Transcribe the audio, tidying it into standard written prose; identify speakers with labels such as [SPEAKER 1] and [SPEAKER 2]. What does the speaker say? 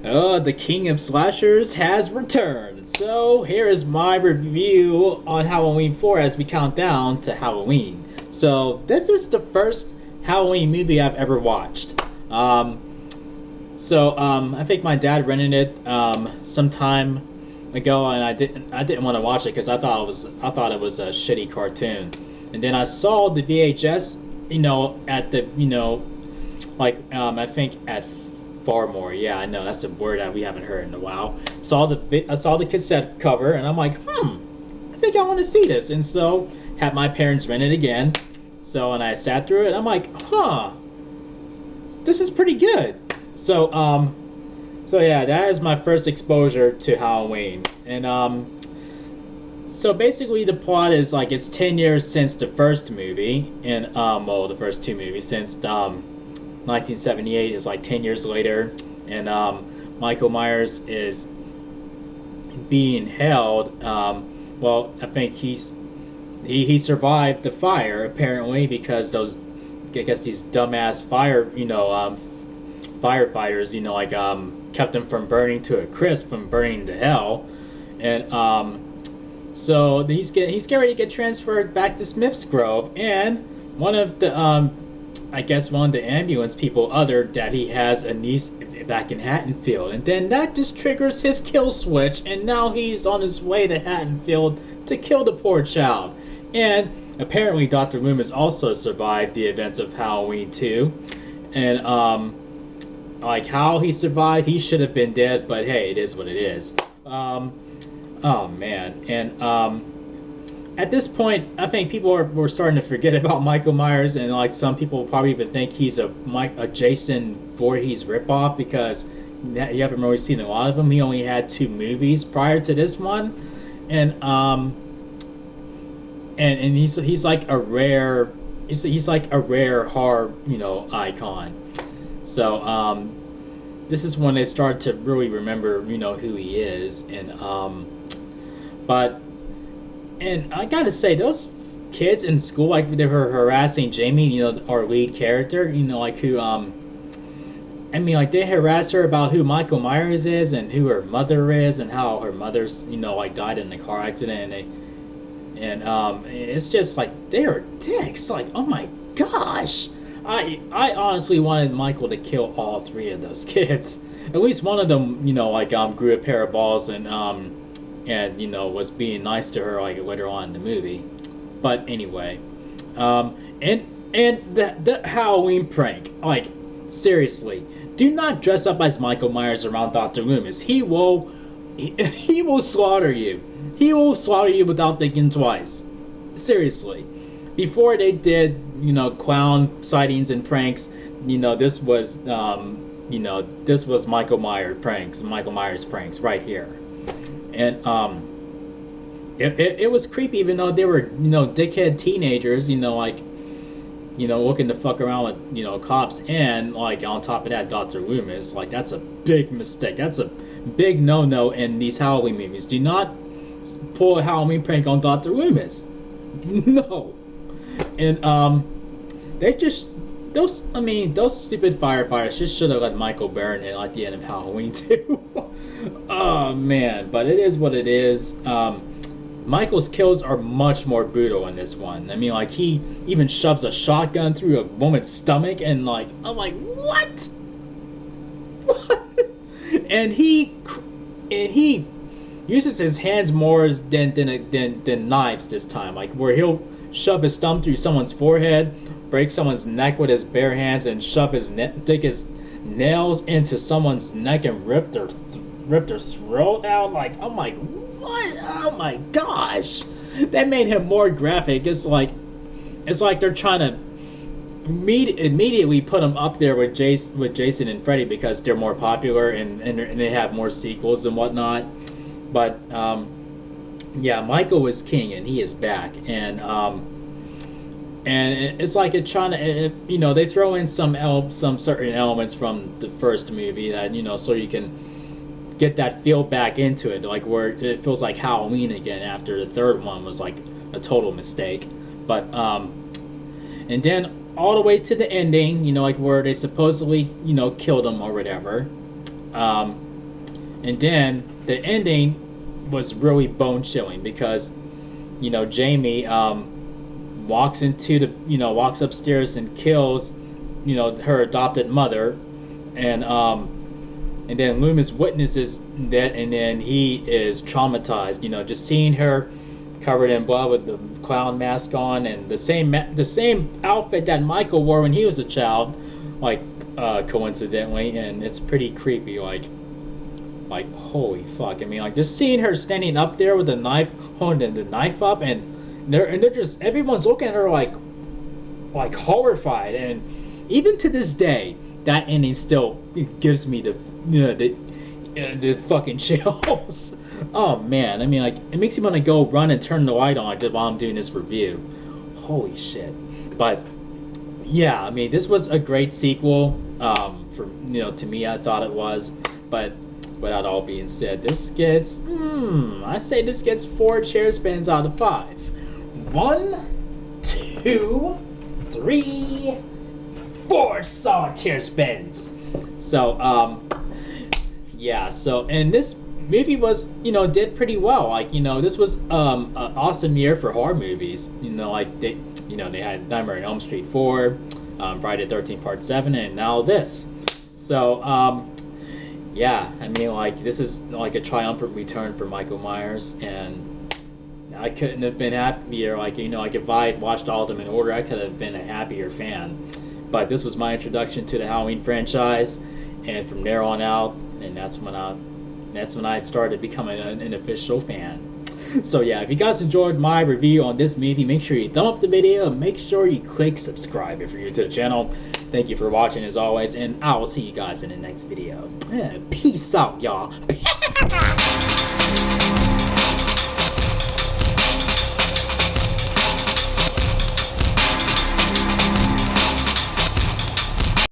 [SPEAKER 1] The King of Slashers has returned. So here is my review on Halloween 4 as we count down to Halloween. So this is the first Halloween movie I've ever watched. I think my dad rented it some time ago, and I didn't want to watch it because I thought it was a shitty cartoon. And then I saw the VHS, at the I think at Farmore. Yeah, I know that's a word that we haven't heard in a while. I saw the cassette cover, and I'm like, I think I want to see this. And so had my parents rent it again. So and I sat through it. I'm like, this is pretty good. So yeah, that is my first exposure to Halloween. And so basically the plot is like it's 10 years since the first movie, and the first two movies since 1978 is like 10 years later, and Michael Myers is being held. I think he survived the fire apparently because these dumbass firefighters, kept him from burning to a crisp, from burning to hell, and so he's getting ready to get transferred back to Smith's Grove, and one of the one of the ambulance people uttered that he has a niece back in Haddonfield, and then that just triggers his kill switch, and now he's on his way to Haddonfield to kill the poor child. And apparently Dr. Loomis also survived the events of Halloween 2, and like how he survived, he should have been dead, but hey, it is what it is. Oh man, and at this point, I think people were starting to forget about Michael Myers, and like some people probably even think he's a Jason Voorhees ripoff because you haven't really seen a lot of him. He only had two movies prior to this one, and he's like a rare he's like a rare horror icon. So this is when they start to really remember who he is, and but. And I gotta say, those kids in school, like they were harassing Jamie, our lead character, they harass her about who Michael Myers is and who her mother is and how her mother's, died in a car accident, and it's just like they are dicks. Like, oh my gosh, I honestly wanted Michael to kill all three of those kids. At least one of them, grew a pair of balls and was being nice to her like later on in the movie. But anyway, and the Halloween prank, like seriously, do not dress up as Michael Myers around Dr. Loomis. He will slaughter you. He will slaughter you without thinking twice. Seriously. Before they did, clown sightings and pranks, this was Michael Myers pranks right here. And it was creepy, even though they were dickhead teenagers, looking to fuck around with cops, and like on top of that, Dr. Loomis. Like, that's a big mistake. That's a big no in these Halloween movies. Do not pull a Halloween prank on Dr. Loomis. No. And they just those stupid firefighters just should have let Michael burn it at the end of Halloween too. Oh man, but it is what it is. Michael's kills are much more brutal in this one. He even shoves a shotgun through a woman's stomach, and I'm like, what? What? And he uses his hands more than knives this time. Like, where he'll shove his thumb through someone's forehead, break someone's neck with his bare hands, and dig his nails into someone's neck and rip their throat out. Like, I'm like, what? Oh my gosh, that made him more graphic. It's like they're trying to immediately put him up there with Jason and Freddy because they're more popular and they have more sequels and whatnot. But yeah, Michael is king and he is back, and it's like it's trying to they throw in some certain elements from the first movie that so you can get that feel back into it, like where it feels like Halloween again after the third one was like a total mistake. But and then all the way to the ending, like where they supposedly killed him or whatever. And then the ending was really bone chilling because, you know, Jamie walks into the, you know, walks upstairs and kills, you know, her adopted mother, and then Loomis witnesses that, and then he is traumatized. You know, just seeing her covered in blood with the clown mask on and the same outfit that Michael wore when he was a child, like coincidentally, and it's pretty creepy. Like holy fuck! I mean, like just seeing her standing up there with the knife, holding the knife up, and they're just everyone's looking at her like horrified, and even to this day, that ending still gives me the the fucking chills. Oh man, I mean, like it makes me want to go run and turn the light on while I'm doing this review. Holy shit! But yeah, I mean, this was a great sequel. For to me, I thought it was. But without all being said, this gets I say this gets 4 chair spins out of 5. 1, 2, 3, 4 solid chair spins. So yeah. So and this movie was did pretty well. Like this was an awesome year for horror movies. Like they had Nightmare on Elm Street 4, Friday the 13th Part 7, and now this. So yeah, I mean, like this is like a triumphant return for Michael Myers, and I couldn't have been happier. Like like if I had watched all of them in order, I could have been a happier fan. But this was my introduction to the Halloween franchise, and from there on out, and that's when I started becoming an official fan. So yeah, if you guys enjoyed my review on this movie, make sure you thumb up the video and make sure you click subscribe if you're new to the channel. Thank you for watching as always, and I will see you guys in the next video. Peace out, y'all.